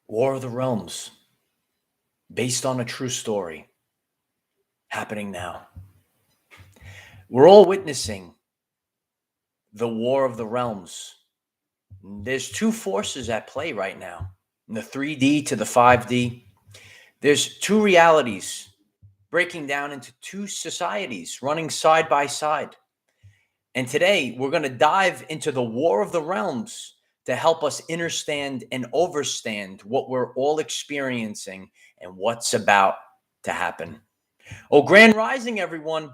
War of the Realms, based on a true story, happening now. We're all witnessing the War of the Realms. There's two forces at play right now, in the 3D to the 5D. There's two realities breaking down into two societies running side by side. And today we're going to dive into the War of the Realms to help us understand and overstand what we're all experiencing and what's about to happen. Oh, Grand Rising, everyone.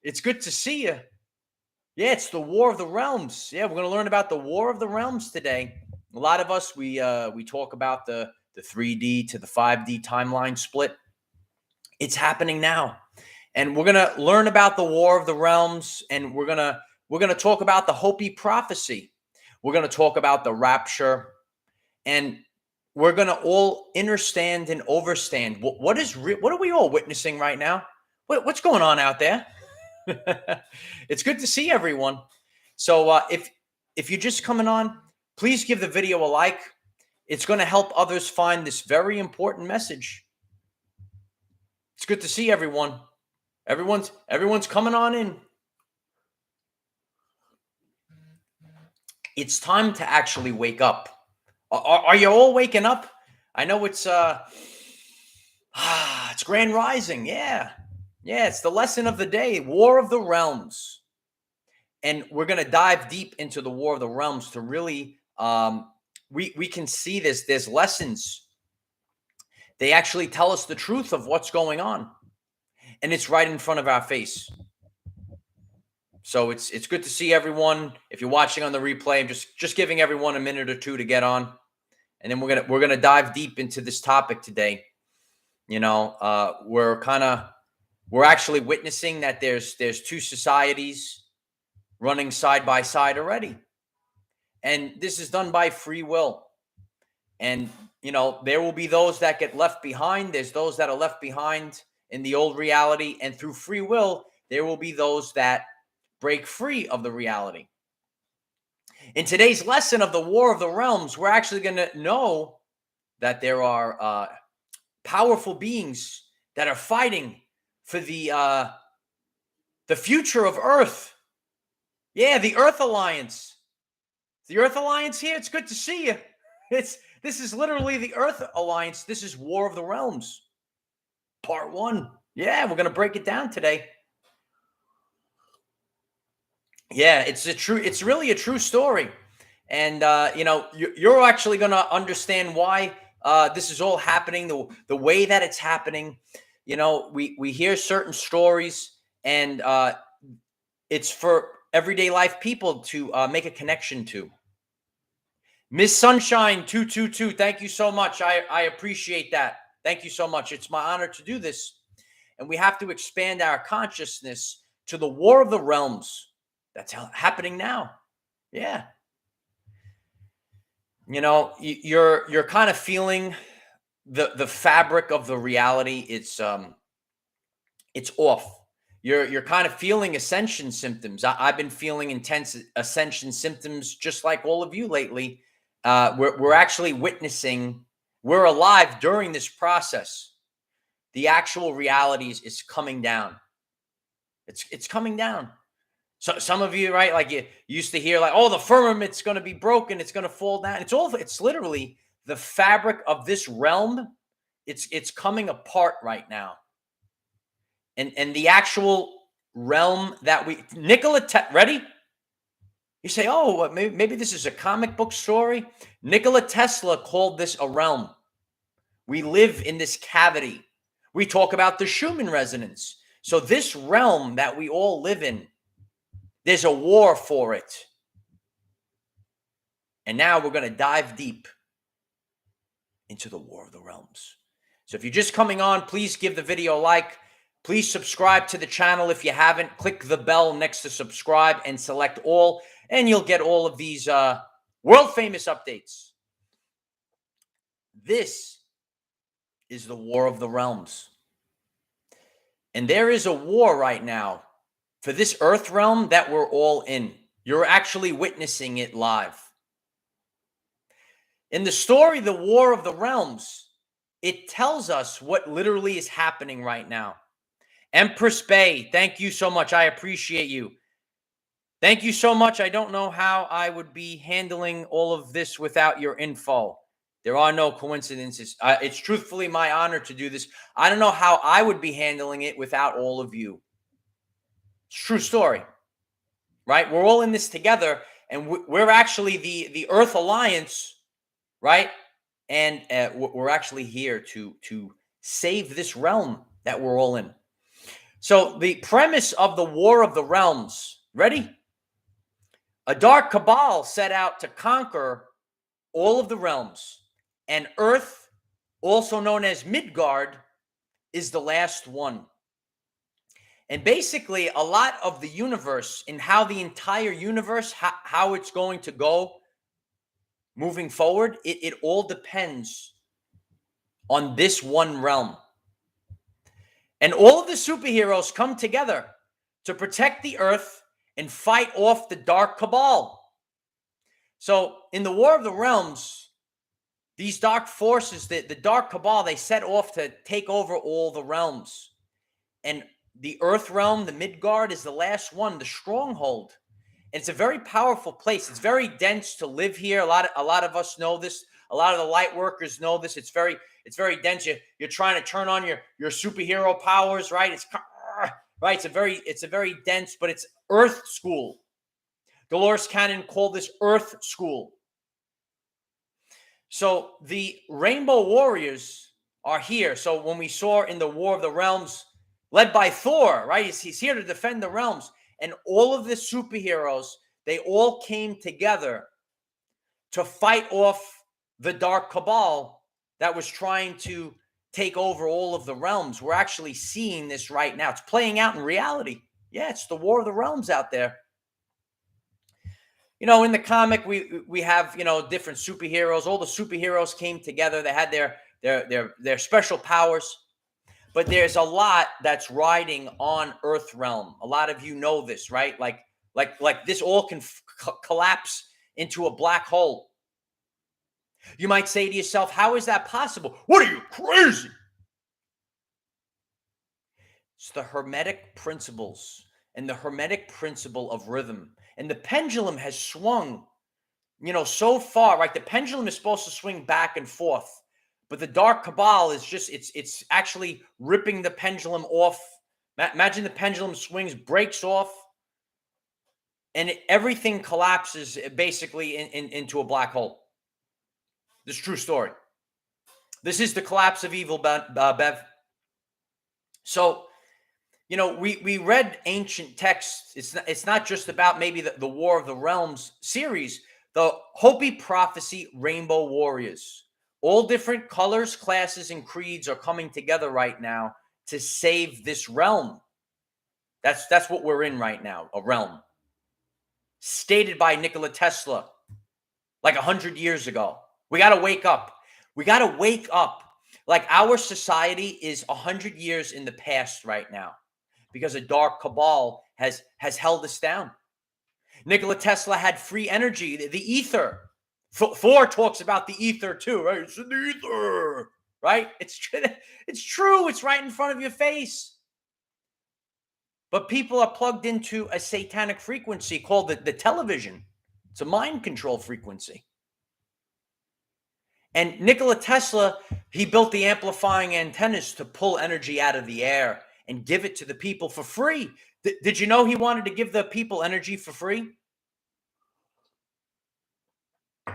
It's good to see you. Yeah, it's the War of the Realms. Yeah, we're going to learn about the War of the Realms today. A lot of us, we talk about the 3D to the 5D timeline split. It's happening now. And we're going to learn about the War of the Realms, and we're going to talk about the Hopi prophecy. We're going to talk about the Rapture, and we're going to all understand and overstand what are we all witnessing right now? What's going on out there? It's good to see everyone. So if you're just coming on, please give the video a like. It's going to help others find this very important message. It's good to see everyone. Everyone's coming on in. It's time to actually wake up. Are you all waking up? I know it's Grand Rising. Yeah, it's the lesson of the day, War of the Realms. And we're going to dive deep into the War of the Realms to really, we can see this. There's lessons. They actually tell us the truth of what's going on. And it's right in front of our face. So it's good to see everyone. If you're watching on the replay, I'm just giving everyone a minute or two to get on. And then we're gonna dive deep into this topic today. You know, we're actually witnessing that there's two societies running side by side already. And this is done by free will. And, you know, there will be those that get left behind. There's those that are left behind in the old reality. And through free will, there will be those that break free of the reality. In today's lesson of the War of the Realms, we're actually going to know that there are powerful beings that are fighting for the future of Earth. Yeah, the Earth Alliance. The Earth Alliance here. It's good to see you. This is literally the Earth Alliance. This is War of the Realms, Part 1. Yeah, we're going to break it down today. Yeah, it's really a true story. And, you know, you're actually going to understand why this is all happening, the way that it's happening. You know, we hear certain stories, and it's for everyday life people to make a connection to. Miss Sunshine 222, thank you so much. I appreciate that. Thank you so much. It's my honor to do this. And we have to expand our consciousness to the War of the Realms. That's happening now. Yeah. You know, you're kind of feeling the fabric of the reality. It's off. You're kind of feeling ascension symptoms. I've been feeling intense ascension symptoms just like all of you lately. We're actually witnessing, we're alive during this process. The actual reality is coming down. It's coming down. So some of you, right, like you used to hear like, oh, the firmament's going to be broken. It's going to fall down. It's literally the fabric of this realm. It's coming apart right now. And the actual realm that ready? You say, oh, maybe this is a comic book story. Nikola Tesla called this a realm. We live in this cavity. We talk about the Schumann resonance. So this realm that we all live in, there's a war for it. And now we're going to dive deep into the War of the Realms. So if you're just coming on, please give the video a like. Please subscribe to the channel if you haven't. Click the bell next to subscribe and select all, and you'll get all of these world-famous updates. This is the War of the Realms. And there is a war right now for this Earth realm that we're all in. You're actually witnessing it live. In the story, The War of the Realms, it tells us what literally is happening right now. Empress Bay, thank you so much. I appreciate you. Thank you so much. I don't know how I would be handling all of this without your info. There are no coincidences. It's truthfully my honor to do this. I don't know how I would be handling it without all of you. It's a true story, right? We're all in this together, and we're actually the Earth Alliance, right? And we're actually here to save this realm that we're all in. So the premise of the War of the Realms, ready? A dark cabal set out to conquer all of the realms, and Earth, also known as Midgard, is the last one. And basically, a lot of the universe and how the entire universe, how it's going to go moving forward, it all depends on this one realm. And all of the superheroes come together to protect the Earth and fight off the dark cabal. So in the War of the Realms, these dark forces, the dark cabal, they set off to take over all the realms. And the Earth realm, the Midgard, is the last one, the stronghold. And it's a very powerful place. It's very dense to live here. A lot of us know this. A lot of the light workers know this. It's very dense. You're trying to turn on your superhero powers, right? It's right. It's a very dense, but it's Earth school. Dolores Cannon called this Earth school. So the Rainbow Warriors are here. So when we saw in the War of the Realms, led by Thor, right? He's here to defend the realms. And all of the superheroes, they all came together to fight off the dark cabal that was trying to take over all of the realms. We're actually seeing this right now. It's playing out in reality. Yeah, it's the War of the Realms out there. You know, in the comic, we have, you know, different superheroes. All the superheroes came together. They had their special powers. But there's a lot that's riding on Earth realm. A lot of you know this, right? Like this all can collapse into a black hole. You might say to yourself, how is that possible? What are you, crazy? It's the Hermetic principles and the Hermetic principle of rhythm. And the pendulum has swung, you know, so far, right? The pendulum is supposed to swing back and forth. But the dark cabal is just, it's actually ripping the pendulum off. Imagine the pendulum swings, breaks off, and everything collapses basically into a black hole. This is a true story. This is the collapse of evil, Bev. So, you know, we read ancient texts. It's not just about maybe the War of the Realms series, the Hopi Prophecy Rainbow Warriors. All different colors, classes, and creeds are coming together right now to save this realm. That's what we're in right now, a realm. Stated by Nikola Tesla like 100 years ago. We got to wake up. We got to wake up. Like our society is 100 years in the past right now because a dark cabal has held us down. Nikola Tesla had free energy, the ether. Thor talks about the ether too, right? It's in the ether, right? It's true. It's right in front of your face. But people are plugged into a satanic frequency called the television. It's a mind control frequency. And Nikola Tesla, he built the amplifying antennas to pull energy out of the air and give it to the people for free. Did you know he wanted to give the people energy for free?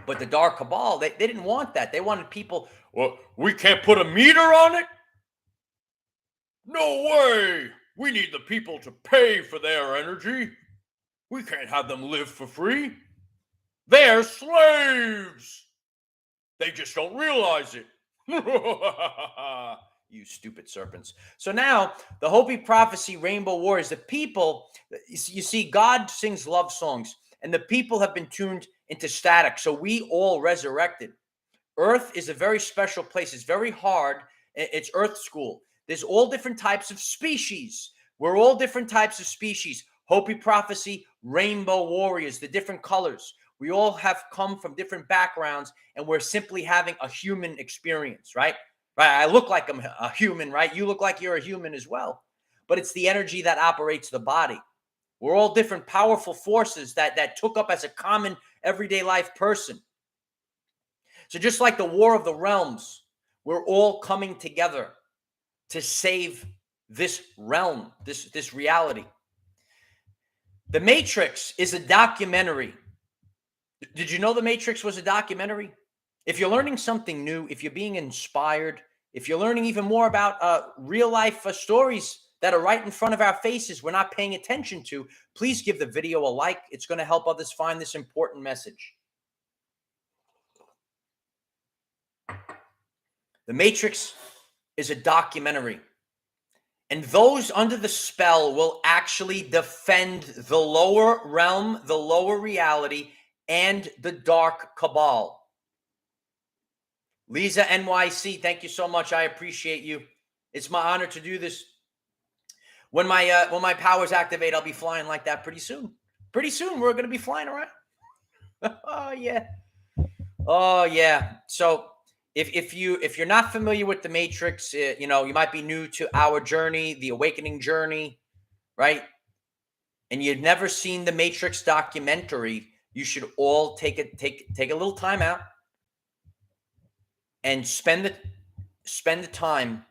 But the dark cabal, they didn't want that. They wanted people, well, we can't put a meter on it? No way. We need the people to pay for their energy. We can't have them live for free. They're slaves. They just don't realize it. You stupid serpents. So now, the Hopi Prophecy Rainbow Warriors, the people, you see, God sings love songs, and the people have been tuned into static. So we all resurrected. Earth is a very special place. It's very hard. It's Earth school. There's all different types of species. We're all different types of species. Hopi Prophecy, Rainbow Warriors, the different colors. We all have come from different backgrounds, and we're simply having a human experience, right? Right. I look like I'm a human, right? You look like you're a human as well. But it's the energy that operates the body. We're all different powerful forces that took up as a common everyday life person. So just like the War of the Realms, we're all coming together to save this realm, this reality. The Matrix is a documentary. Did you know The Matrix was a documentary? If you're learning something new, if you're being inspired, if you're learning even more about real life stories that are right in front of our faces we're not paying attention to, please give the video a like. It's going to help others find this important message. The Matrix is a documentary. And those under the spell will actually defend the lower realm, the lower reality, and the dark cabal. Lisa NYC, thank you so much. I appreciate you. It's my honor to do this. When my powers activate, I'll be flying like that pretty soon. Pretty soon, we're going to be flying around. Oh yeah, oh yeah. So if you're not familiar with the Matrix, you might be new to our journey, the awakening journey, right? And you've never seen the Matrix documentary, you should all take a little time out and spend the time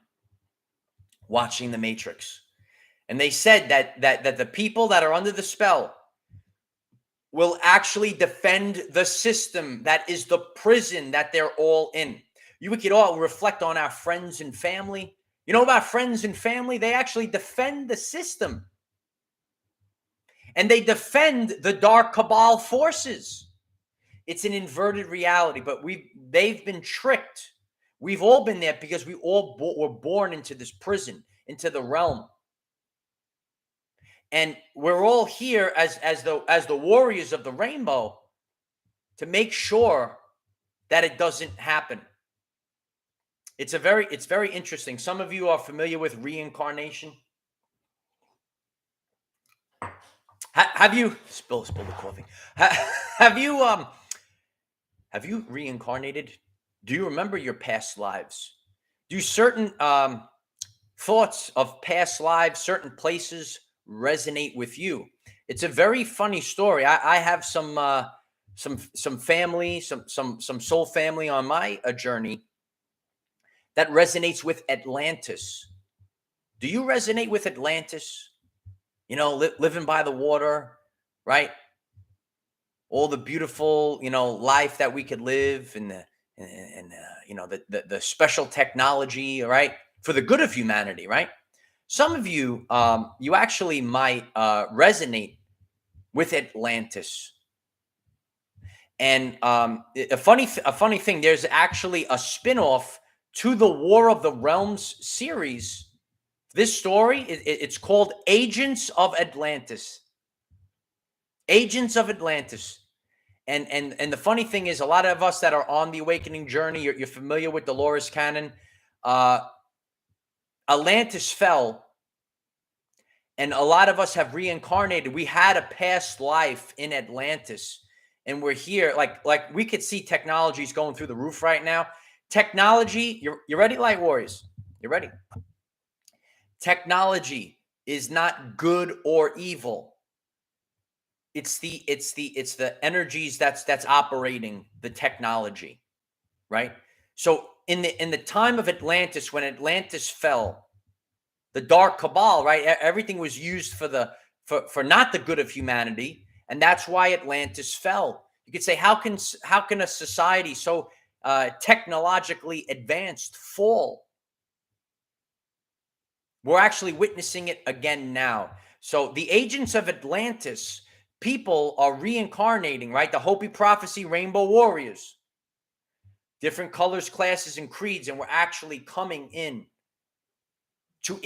watching the Matrix. And they said that the people that are under the spell will actually defend the system that is the prison that they're all in. We could all reflect on our friends and family. You know about friends and family? They actually defend the system. And they defend the dark cabal forces. It's an inverted reality, but they've been tricked. We've all been there because we all were born into this prison, into the realm. And we're all here as the warriors of the rainbow to make sure that it doesn't happen. It's very interesting. Some of you are familiar with reincarnation. Have you spill the coffee? Have you reincarnated? Do you remember your past lives? Do certain thoughts of past lives, certain places resonate with you? It's a very funny story. I have some family, some soul family on my journey that resonates with Atlantis. Do you resonate with Atlantis? Living by the water, right? All the beautiful, life that we could live, and the special technology, right, for the good of humanity, right? Some of you, you actually might resonate with Atlantis. And a funny thing, there's actually a spinoff to the War of the Realms series. This story, it's called Agents of Atlantis. Agents of Atlantis. And the funny thing is, a lot of us that are on the awakening journey, you're familiar with Dolores Cannon. Atlantis fell, and a lot of us have reincarnated. We had a past life in Atlantis, and we're here. Like we could see technology's going through the roof right now. Technology, you ready, Light Warriors? You ready? Technology is not good or evil. It's the energies that's operating the technology, right? So in the time of Atlantis, when Atlantis fell, the dark cabal, right? Everything was used for not the good of humanity, and that's why Atlantis fell. You could say, how can a society so technologically advanced fall? We're actually witnessing it again now. So the Agents of Atlantis, people are reincarnating, right? The Hopi Prophecy Rainbow Warriors, different colors, classes, and creeds, and we're actually coming in to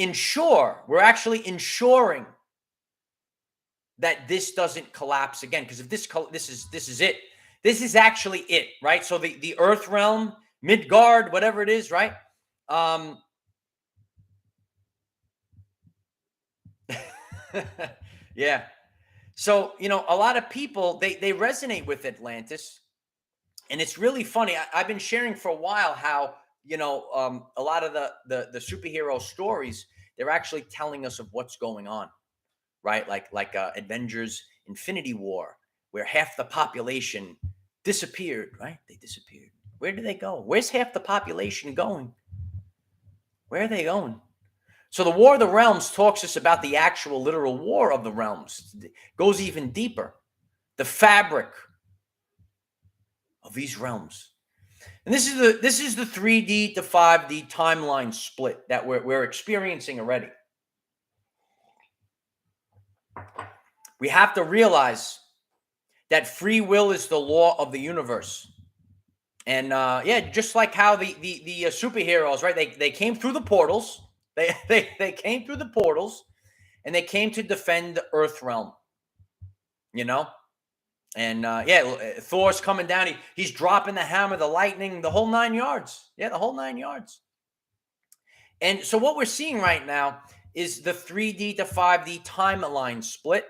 we're actually ensuring that this doesn't collapse again. Because if this is it, this is actually it, right? So the Earth realm, Midgard, whatever it is, right? Yeah. So, a lot of people, they resonate with Atlantis. And it's really funny. I've been sharing for a while how, a lot of the superhero stories, they're actually telling us of what's going on, right? Like Avengers Infinity War, where half the population disappeared, right? They disappeared. Where did they go? Where's half the population going? Where are they going? So the War of the Realms talks us about the actual literal war of the realms. It goes even deeper. The fabric of these realms. And this is the 3D to 5D timeline split that we're experiencing already. We have to realize that free will is the law of the universe. And just like how the superheroes, right? They came through the portals. They came through the portals, and they came to defend the Earth realm. And Thor's coming down. He's dropping the hammer, the lightning, the whole 9 yards. Yeah, the whole 9 yards. And so what we're seeing right now is the 3D to 5D timeline split.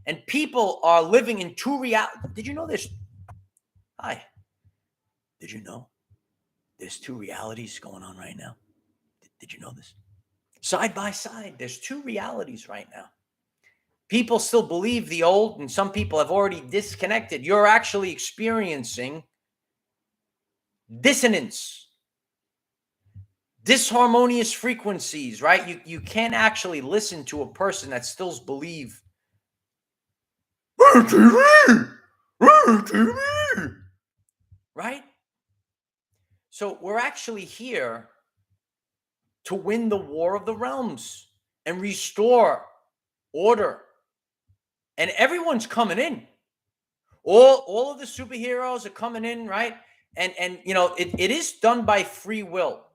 And people are living in two realities. Did you know this? Hi. Did you know there's two realities going on right now? Did you know this? Side by side, there's two realities right now. People still believe the old, and some people have already disconnected. You're actually experiencing dissonance, disharmonious frequencies, right? You can't actually listen to a person that still believes. Right? So we're actually here to win the War of the Realms and restore order. And everyone's coming in. All of the superheroes are coming in, right? And it is done by free will.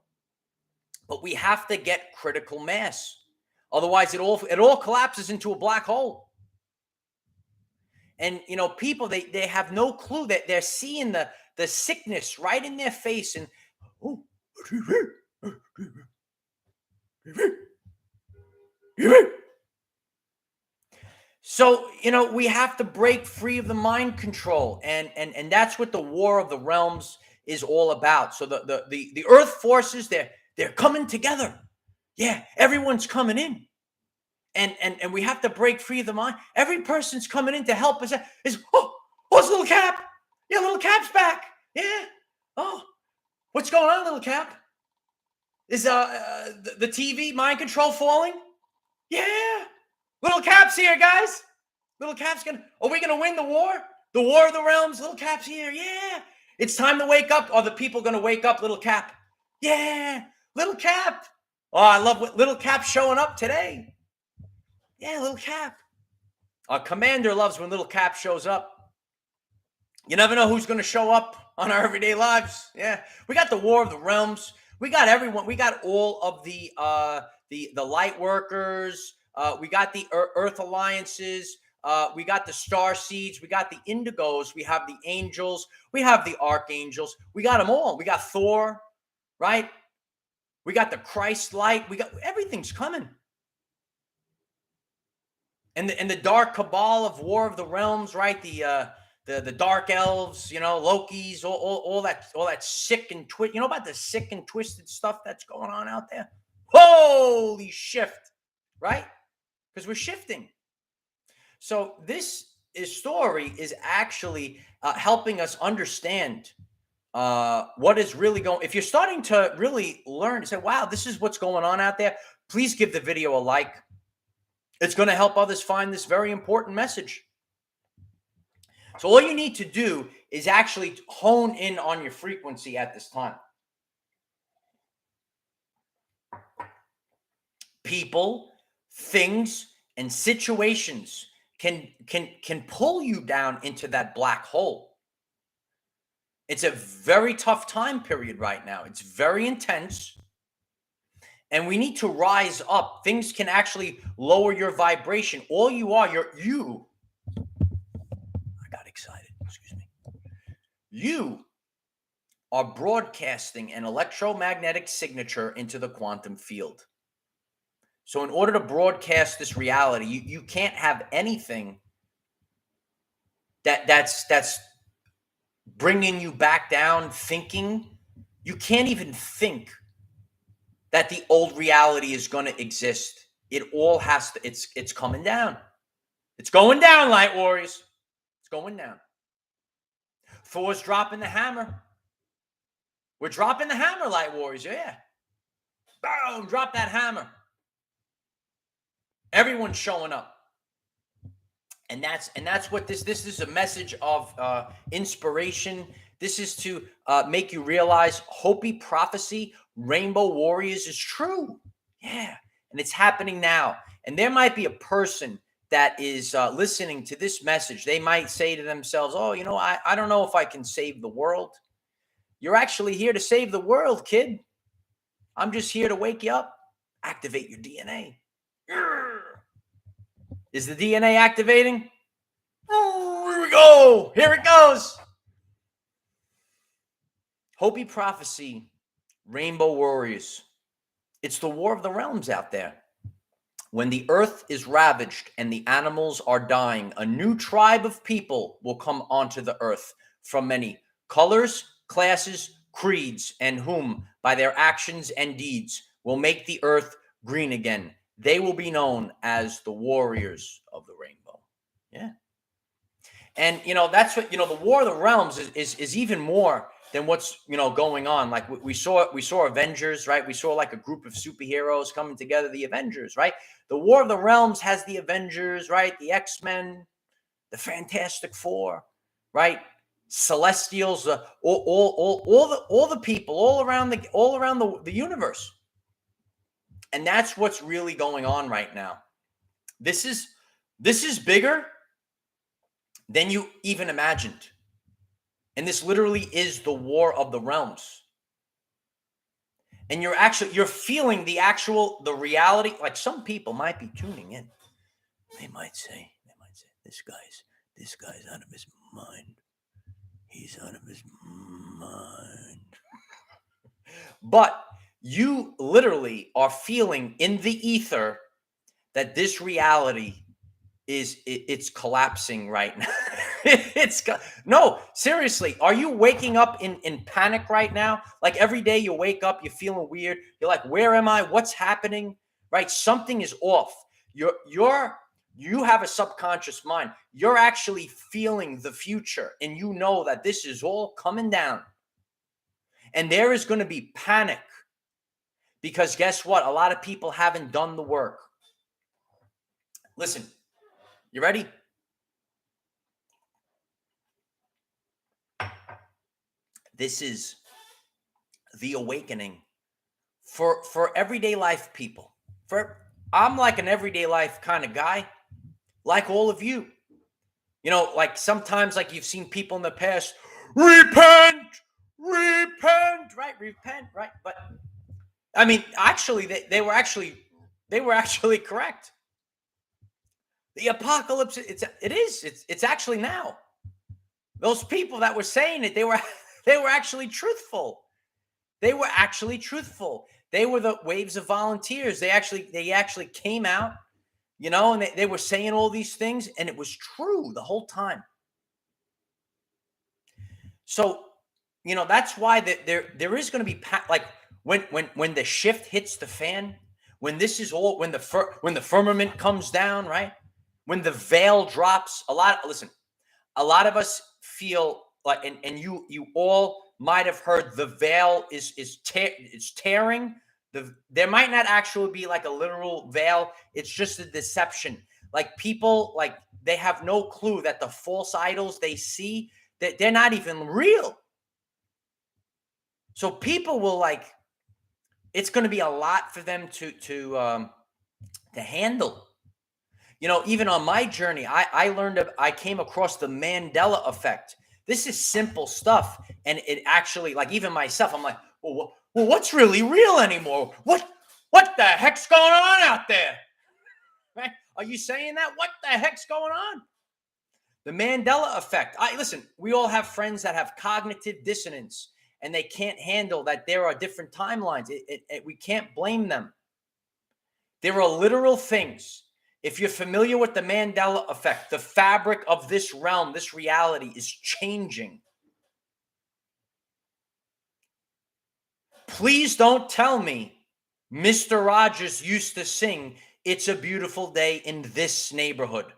But we have to get critical mass. Otherwise, it all collapses into a black hole. And people, they have no clue that they're seeing the sickness right in their face. And so we have to break free of the mind control, and that's what the War of the Realms is all about. So the Earth forces, they're coming together. Yeah, everyone's coming in. And we have to break free of the mind. Every person's coming in to help us. It's Little Cap. Yeah, Little Cap's back. Yeah. Oh, what's going on, Little Cap? Is the TV mind control falling? Yeah. Little Cap's here, guys. Little Cap's are we gonna win the war? The War of the Realms? Little Cap's here. Yeah. It's time to wake up. Are the people gonna wake up, Little Cap? Yeah. Little Cap. Oh, I love what Little Cap's showing up today. Yeah, Little Cap. Our commander loves when Little Cap shows up. You never know who's going to show up on our everyday lives. Yeah, we got the War of the Realms. We got everyone. We got all of the light workers. We got the Earth alliances. We got the star seeds. We got the indigos. We have the angels. We have the archangels. We got them all. We got Thor, right? We got the Christ light. We got everything's coming. And the dark cabal of War of the Realms, right? The dark elves, Loki's, all that sick and twist. You know about the sick and twisted stuff that's going on out there? Holy shift, right? Because we're shifting. So this story is actually helping us understand what is really going. If you're starting to really learn, say, "Wow, this is what's going on out there," please give the video a like. It's going to help others find this very important message. So all you need to do is actually hone in on your frequency at this time. People, things, and situations can pull you down into that black hole. It's a very tough time period right now. It's very intense. And we need to rise up. Things can actually lower your vibration. All you are, you. I got excited. Excuse me. You are broadcasting an electromagnetic signature into the quantum field. So in order to broadcast this reality, you can't have anything that's bringing you back down, thinking. You can't even think that the old reality is going to exist. It all has to, it's coming down. It's going down, Light Warriors. It's going down. Thor's dropping the hammer. We're dropping the hammer, Light Warriors. Yeah. Boom, drop that hammer. Everyone's showing up. And that's what this is a message of inspiration. This is to make you realize Hopi prophecy, Rainbow Warriors is true. Yeah. And it's happening now. And there might be a person that is listening to this message. They might say to themselves, oh, I don't know if I can save the world. You're actually here to save the world, kid. I'm just here to wake you up. Activate your DNA. Is the DNA activating? Oh, here we go. Here it goes. Hopi prophecy, Rainbow Warriors. It's the war of the realms out there. When the earth is ravaged and the animals are dying, a new tribe of people will come onto the earth from many colors, classes, creeds, and whom, by their actions and deeds, will make the earth green again. They will be known as the warriors of the rainbow. Yeah. And, that's what, the war of the realms is even more than what's, going on. Like we saw Avengers, right? We saw like a group of superheroes coming together, the Avengers, right? The war of the realms has the Avengers, right? The X-Men, the Fantastic Four, right? Celestials, all the people all around the universe. And that's what's really going on right now. This is bigger than you even imagined. And this literally is the war of the realms. And you're feeling the reality. Like some people might be tuning in. They might say, this guy's out of his mind. He's out of his mind. But you literally are feeling in the ether that this reality it's collapsing right now. No, seriously. Are you waking up in panic right now? Like every day you wake up, you're feeling weird. You're like, where am I? What's happening? Right? Something is off. You have a subconscious mind. You're actually feeling the future, and you know that this is all coming down. And there is going to be panic because guess what? A lot of people haven't done the work. Listen, you ready? This is the awakening for everyday life people. I'm like an everyday life kind of guy, like all of you. Like sometimes, like you've seen people in the past, repent, right? Repent, right? But I mean, actually, they were actually correct. The apocalypse, it's actually now. Those people that were saying it, they were actually truthful. They were actually truthful. They were the waves of volunteers. They actually came out, and they were saying all these things, and it was true the whole time. So, that's why there is going to be like when the shift hits the fan, when this is all when the firmament comes down, right? When the veil drops, a lot of us feel like, and you all might have heard the veil is tearing. There might not actually be like a literal veil. It's just a deception. Like people, like they have no clue that the false idols they see, that they're not even real. So people will it's going to be a lot for them to handle. Even on my journey, I came across the Mandela Effect. This is simple stuff. And it actually, like even myself, I'm like, well, what's really real anymore? What the heck's going on out there? Right? Are you saying that? What the heck's going on? The Mandela Effect. Listen, we all have friends that have cognitive dissonance and they can't handle that there are different timelines. We can't blame them. There are literal things. If you're familiar with the Mandela Effect, the fabric of this realm, this reality is changing. Please don't tell me Mr. Rogers used to sing "It's a Beautiful Day in This Neighborhood."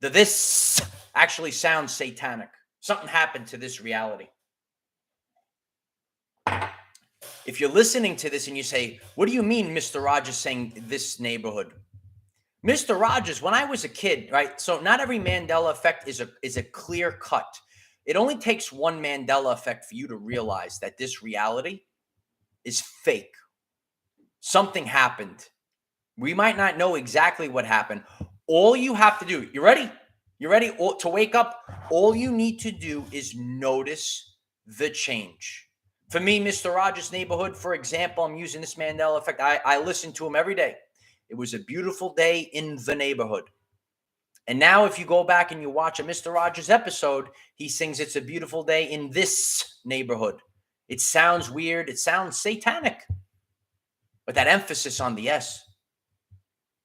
The "this" actually sounds satanic. Something happened to this reality. If you're listening to this and you say, what do you mean Mr. Rogers saying "this neighborhood"? Mr. Rogers, when I was a kid, right? So not every Mandela effect is a clear cut. It only takes one Mandela effect for you to realize that this reality is fake. Something happened. We might not know exactly what happened. All you have to do, you ready? You ready to wake up? All you need to do is notice the change. For me, Mr. Rogers' Neighborhood, for example, I'm using this Mandela effect. I listen to him every day. It was a beautiful day in the neighborhood. And now if you go back and you watch a Mr. Rogers episode, he sings "It's a Beautiful Day in This Neighborhood." It sounds weird. It sounds satanic. But that emphasis on the S.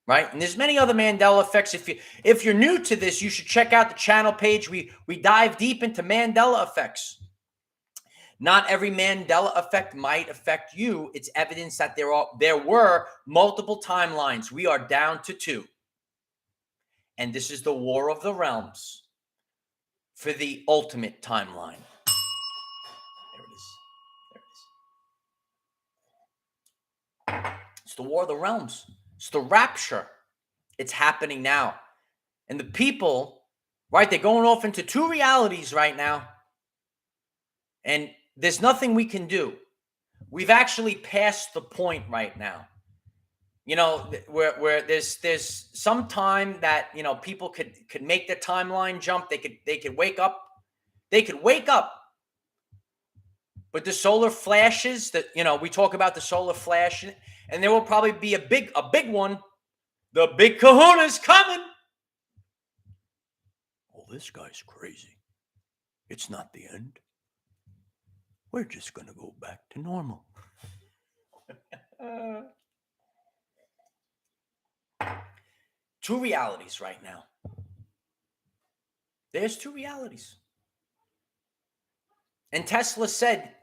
Right? And there's many other Mandela effects. If you're new to this, you should check out the channel page. We dive deep into Mandela effects. Not every Mandela effect might affect you. It's evidence that there were multiple timelines. We are down to 2. And this is the War of the Realms for the ultimate timeline. There it is. There it is. It's the War of the Realms. It's the Rapture. It's happening now. And the people, right, they're going off into 2 realities right now. And there's nothing we can do. We've actually passed the point right now. You know, where there's some time that, you know, people could make the timeline jump. They could wake up. They could wake up. But the solar flashes that, you know, we talk about the solar flash, and there will probably be a big one. The big kahuna's coming. Oh, this guy's crazy. It's not the end. We're just going to go back to normal. 2 realities right now. There's 2 realities. And Tesla said,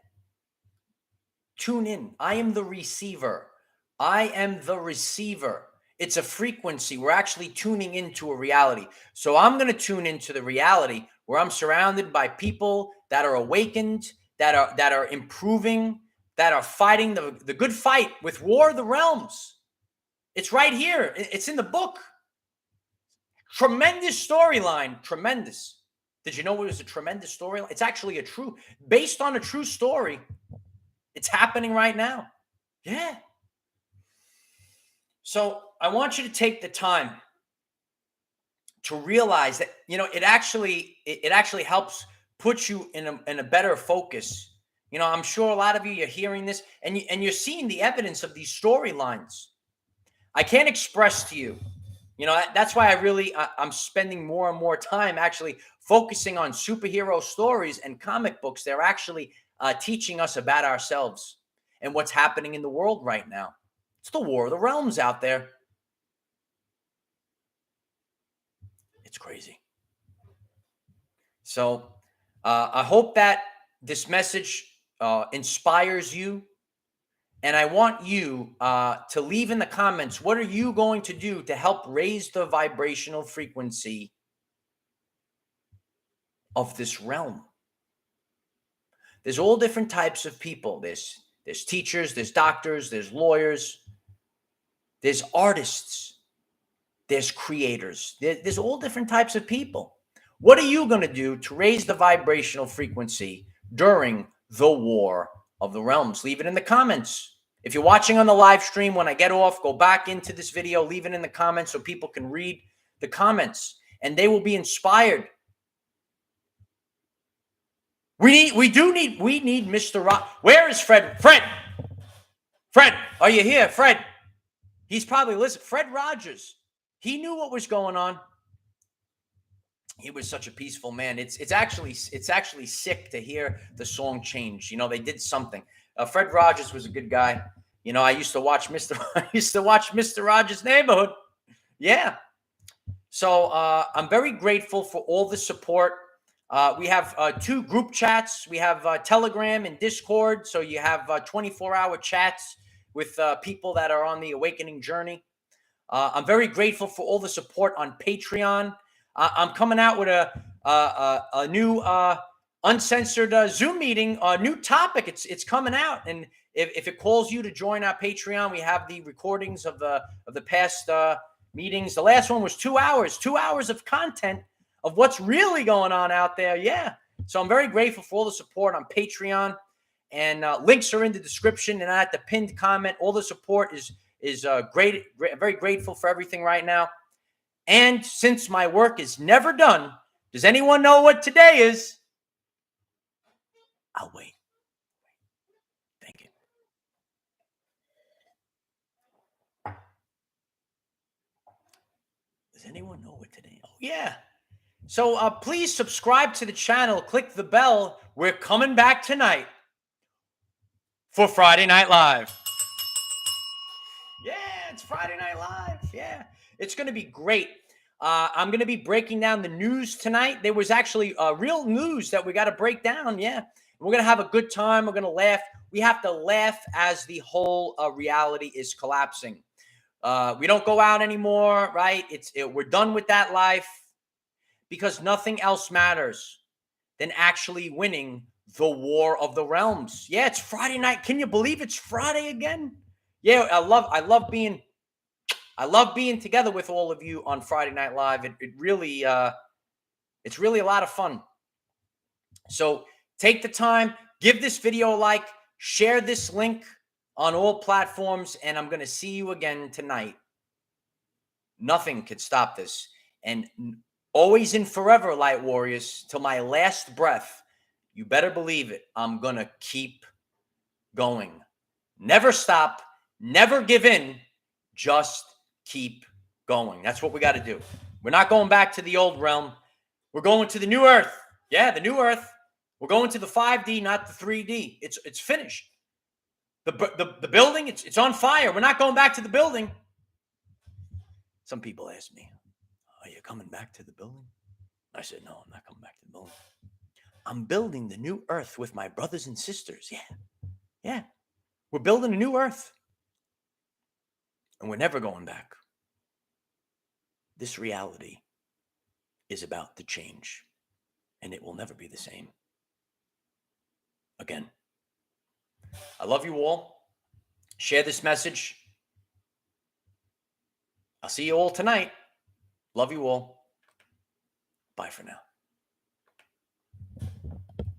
tune in. I am the receiver. I am the receiver. It's a frequency. We're actually tuning into a reality. So I'm going to tune into the reality where I'm surrounded by people that are awakened, that are improving, that are fighting the good fight with War of the Realms. It's right here. It's in the book. Tremendous storyline. Tremendous. Did you know it was a tremendous storyline? It's actually based on a true story. It's happening right now. Yeah. So I want you to take the time to realize that, you know, it actually helps put you in a better focus. You know, I'm sure a lot of you are hearing this and you're seeing the evidence of these storylines. I can't express to you. You know, that's why I'm spending more and more time actually focusing on superhero stories and comic books. They're actually teaching us about ourselves and what's happening in the world right now. It's the War of the Realms out there. It's crazy. So I hope that this message inspires you. And I want you to leave in the comments, what are you going to do to help raise the vibrational frequency of this realm? There's all different types of people. There's teachers, there's doctors, there's lawyers, there's artists, there's creators. There's all different types of people. What are you going to do to raise the vibrational frequency during the War of the Realms? Leave it in the comments. If you're watching on the live stream, when I get off, go back into this video, leave it in the comments so people can read the comments and they will be inspired. We need Mr. Rock. Where is Fred? Fred, are you here? Fred. He's probably listening. Fred Rogers. He knew what was going on. He was such a peaceful man. It's actually sick to hear the song change. You know, they did something. Fred Rogers was a good guy. You know, I used to watch Mr. Rogers' Neighborhood. Yeah. So I'm very grateful for all the support. We have 2 group chats. We have Telegram and Discord. So you have 24-hour chats with people that are on the awakening journey. I'm very grateful for all the support on Patreon. I'm coming out with a new uncensored Zoom meeting, a new topic. It's coming out, and if it calls you to join our Patreon, we have the recordings of the past meetings. The last one was 2 hours, 2 hours of content of what's really going on out there. Yeah, so I'm very grateful for all the support on Patreon, and links are in the description and at the pinned comment. All the support is great. Very grateful for everything right now. And since my work is never done, does anyone know what today is? I'll wait. Thank you. Does anyone know what today is? Oh, yeah. So please subscribe to the channel. Click the bell. We're coming back tonight for Friday Night Live. Yeah, it's Friday Night Live. Yeah, it's going to be great. I'm going to be breaking down the news tonight. There was actually real news that we got to break down. Yeah, we're going to have a good time. We're going to laugh. We have to laugh as the whole reality is collapsing. We don't go out anymore, right? We're done with that life because nothing else matters than actually winning the War of the Realms. Yeah, it's Friday night. Can you believe it's Friday again? Yeah, I love being together with all of you on Friday Night Live. It's really a lot of fun. So take the time, give this video a like, share this link on all platforms, and I'm going to see you again tonight. Nothing could stop this. And always and forever, Light Warriors, till my last breath, you better believe it, I'm going to keep going. Never stop, never give in, just keep going. That's what we got to do. We're not going back to the old realm. We're going to the new earth. Yeah, the new earth. We're going to the 5D, not the 3D. It's finished. The building, it's on fire. We're not going back to the building. Some people ask me, are you coming back to the building? I said, no, I'm not coming back to the building. I'm building the new earth with my brothers and sisters. Yeah. We're building a new earth. And we're never going back. This reality is about to change. And it will never be the same again. I love you all. Share this message. I'll see you all tonight. Love you all. Bye for now.